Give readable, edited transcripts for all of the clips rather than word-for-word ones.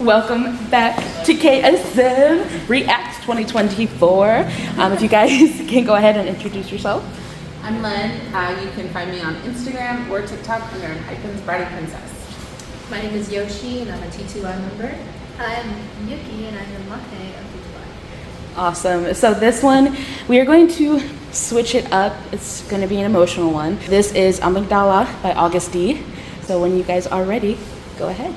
Welcome back to KSM Reacts 2024. If you guys can go ahead and introduce yourself. I'm Len. You can find me on Instagram or TikTok under Hyphen's Bratty Princess. My name is Yoshi and I'm a T2I member. I'm Yuki and I'm the Maknae of T2I. Awesome. So this one, we are going to switch it up. It's going to be an emotional one. This is AMYGDALA by AGUST. So when you guys are ready, go ahead.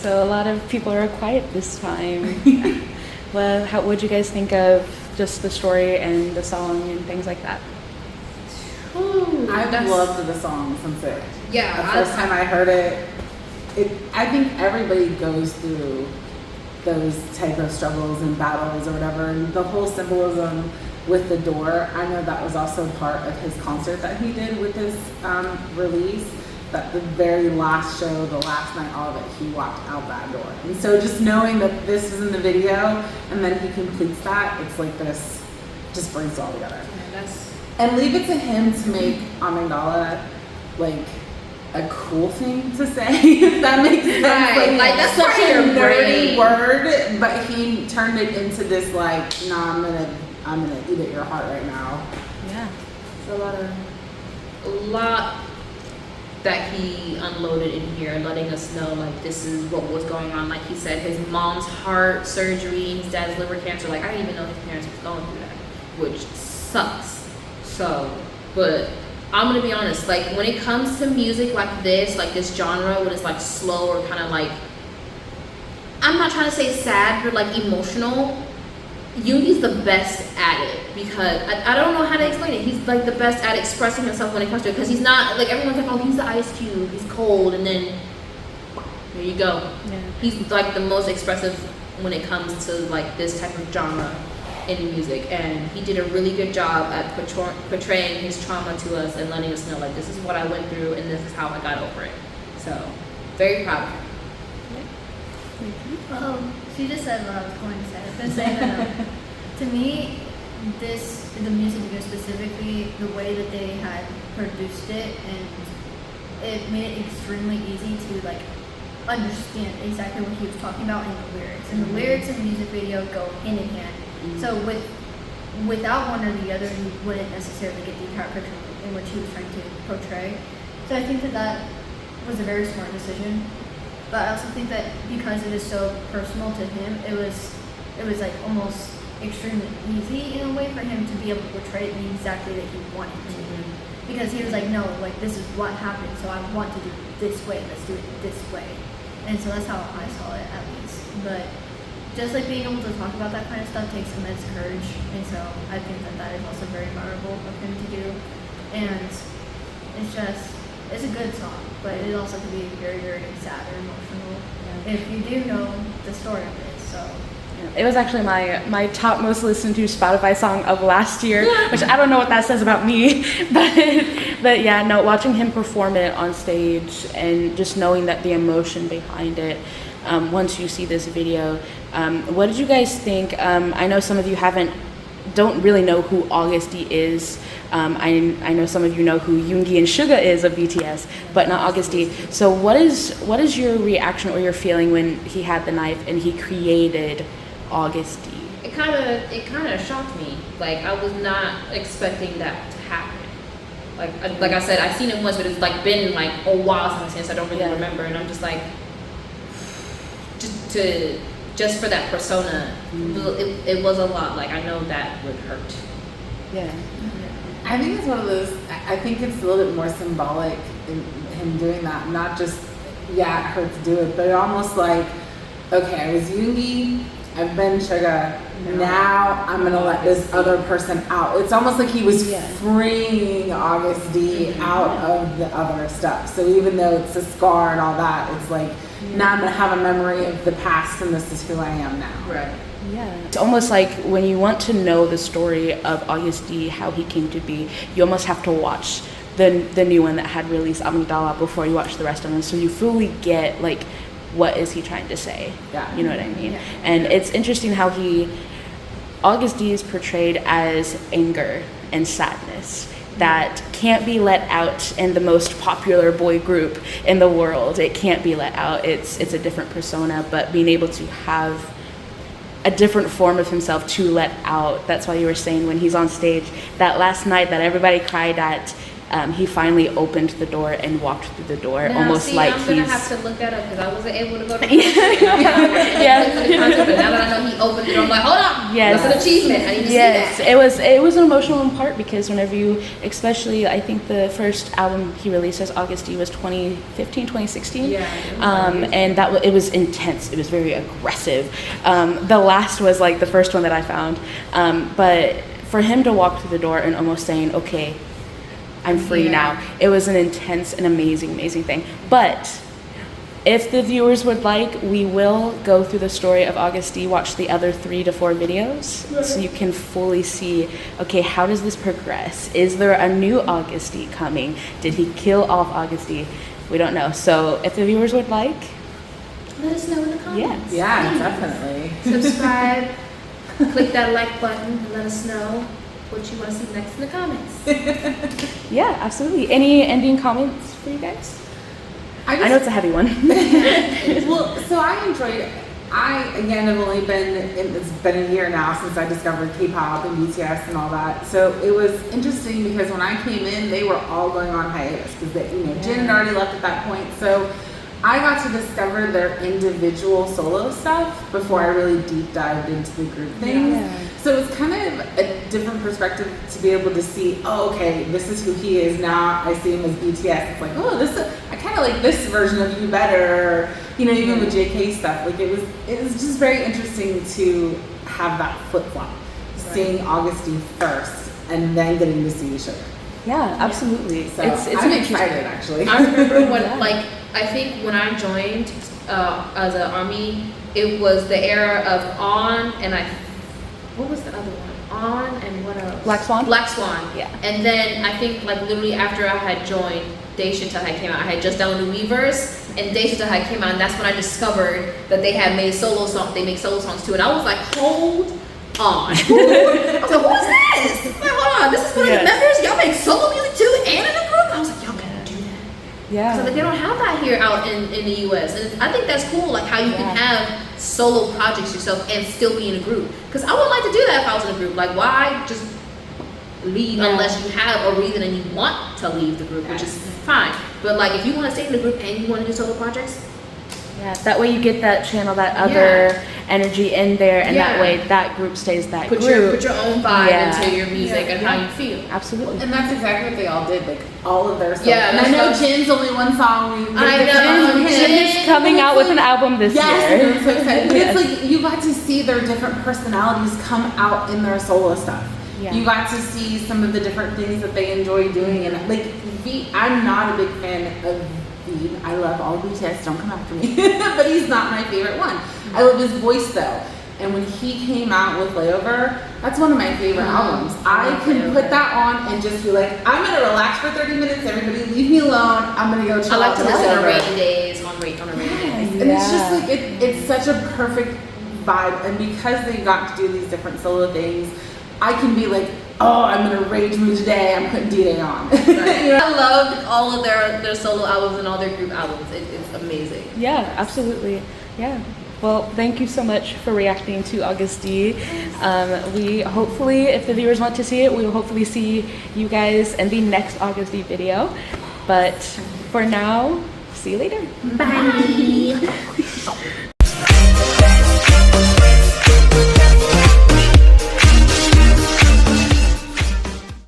So a lot of people are quiet this time. Well, what would you guys think of just the story and the song and things like that? Ooh, I've that's- loved the song since the Yeah, first time I heard it. I think everybody goes through those type of struggles and battles or whatever, and the whole symbolism with the door. I know that was also part of his concert that he did with his release. That the very last show, the last night, all of it, he walked out that door. And so just knowing that this is in the video and then he completes that, it's like this, just brings it all together. Yeah, that's And leave it to him to make AMYGDALA like a cool thing to say, if that makes sense. Right, like, that's such part of a your nerdy brain. word, but he turned it into this like, nah, I'm gonna eat at your heart right now. Yeah. a lot that he unloaded in here, letting us know like this is what was going on. Like he said, his mom's heart surgery, his dad's liver cancer. Like I didn't even know his parents was going through that, which sucks. So, but I'm gonna be honest. Like when it comes to music like this genre, when it's like slow or kind of like, I'm not trying to say sad, but like emotional. Yoongi's the best at it because I don't know how to explain it. He's like the best at expressing himself when it comes to it because he's not like everyone's like, oh, he's the Ice Cube, he's cold, and then there you go. Yeah. He's like the most expressive when it comes to like this type of genre in music, and he did a really good job at portraying his trauma to us and letting us know like this is what I went through and this is how I got over it. So very proud of him. Well, she just said what I was going to say. I was going to say that to me, the music video specifically, the way that they had produced it, and it made it extremely easy to like understand exactly what he was talking about in the lyrics. And the lyrics and the music video go hand in hand. So without one or the other, you wouldn't necessarily get the entire picture in which he was trying to portray. So I think that was a very smart decision. But I also think that because it is so personal to him, it was like almost extremely easy in a way for him to be able to portray it exactly that he wanted to. Because he was like, no, like this is what happened, so I want to do it this way, let's do it this way. And so that's how I saw it at least. But just like being able to talk about that kind of stuff takes immense courage, and so I think that is also very admirable of him to do. And it's a good song, but it also can be very, very sad or emotional if you do know the story of it. So It was actually my top most listened to Spotify song of last year, which I don't know what that says about me, but yeah, no, watching him perform it on stage and just knowing that the emotion behind it, once you see this video, what did you guys think? I know some of you don't really know who August D is. I know some of you know who Yoongi and Suga is of BTS, but not August D. So what is your reaction or your feeling when he had the knife and he created August D? It kind of shocked me. Like I was not expecting that to happen. Like I said, I've seen it once, but it's like been like a while since I've seen it, so I don't really remember. And I'm just like, just for that persona, it was a lot. Like I know that would hurt. Yeah. I think it's one of those, I think it's a little bit more symbolic in him doing that. Not just, yeah, it hurt to do it, but almost like, okay, I was Yoongi, I've been Suga, now I'm going to let this other person out. It's almost like he was freeing August D out of the other stuff. So even though it's a scar and all that, it's like, now I'm going to have a memory of the past and this is who I am now. Right. Yeah. It's almost like when you want to know the story of August D, how he came to be, you almost have to watch the new one that had released AMYGDALA before you watch the rest of them, so you fully get like what is he trying to say. Yeah. You know what I mean? Yeah. And it's interesting how August D is portrayed as anger and sadness that can't be let out in the most popular boy group in the world. It can't be let out. It's a different persona, but being able to have a different form of himself to let out. That's why you were saying when he's on stage, that last night that everybody cried at, he finally opened the door and walked through the door, Now, almost like I'm gonna have to look that up because I wasn't able to go to the concert. But now that I know he opened the door, I'm like, hold on, Yes. that's an achievement. I need to see that. It was an emotional in part because whenever you, especially I think the first album he released as August D was 2015, 2016. Yeah. And it was intense. It was very aggressive. The last was like the first one that I found. But for him to walk through the door and almost saying, okay, I'm free Yeah. now. It was an intense and amazing thing. But if the viewers would like, we will go through the story of August D, watch the other 3 to 4 videos, so you can fully see, okay, how does this progress? Is there a new August D coming? Did he kill off August D? We don't know. So if the viewers would like, Let us know in the comments. Yeah, definitely. Subscribe, click that like button, and let us know what you want to see next in the comments. yeah, absolutely. Any ending comments for you guys? I know it's a heavy one. Well, so I enjoyed it. Again, have only it's been a year now since I discovered K-pop and BTS and all that. So it was interesting because when I came in, they were all going on hiatus because Jin had already left at that point. So I got to discover their individual solo stuff before I really deep dived into the group things. Yeah. So it's kind of a different perspective to be able to see, oh, okay, this is who he is now. I see him as BTS. It's like, oh, I kind of like this version of you better. Or, even with JK stuff, like it was just very interesting to have that flip flop, seeing August first and then getting to see each other. Yeah, absolutely. So It's I'm an excited actually. I remember when, Yeah. I think when I joined as an army, it was the era of On and what was the other one? On and what else? Black Swan? Black Swan. Yeah. And then I think literally after I had joined, Daeshita came out. I had just downloaded Weverse, and Daeshita came out, and that's when I discovered that they had made solo songs. They make solo songs too, and I was like, hold on. I was like, what is this? Like, hold on, this is one of the members. Y'all make solo music too, and in a group. I was like, y'all gotta do that. Yeah. So they don't have that here out in the US, and I think that's cool. Like how you can have solo projects yourself and still be in a group. Because I would like to do that if I was in a group. Like why just leave unless you have a reason and you want to leave the group, which is fine. But like if you want to stay in the group and you want to do solo projects, Yeah, that way you get that channel, that other energy in there, and that way that group stays that put group. your own vibe into your music and how you feel. Absolutely. And that's exactly what they all did, like all of their songs. Yeah, and I know Jin's only one song. I know. Jin's coming out with an album this year. I'm so excited. But it's like you got to see their different personalities come out in their solo stuff. Yeah. You got to see some of the different things that they enjoy doing, and like I'm not a big fan of V. I love all BTS. Don't come after me, but he's not my favorite one. I love his voice though, and when he came out with Layover, that's one of my favorite albums. I can put that on and just be like, I'm gonna relax for 30 minutes. Everybody, leave me alone. I'm gonna go chill. I like to out listen on Layover. rainy days, on rainy days. And it's just like it's such a perfect vibe, and because they got to do these different solo things, I can be like, oh, I'm in a rage mood today. I'm putting D-Day on. I love all of their solo albums and all their group albums. It's amazing. Yeah, absolutely. Yeah. Well, thank you so much for reacting to August D. We hopefully, if the viewers want to see it, we will hopefully see you guys in the next August D video. But for now, see you later. Bye.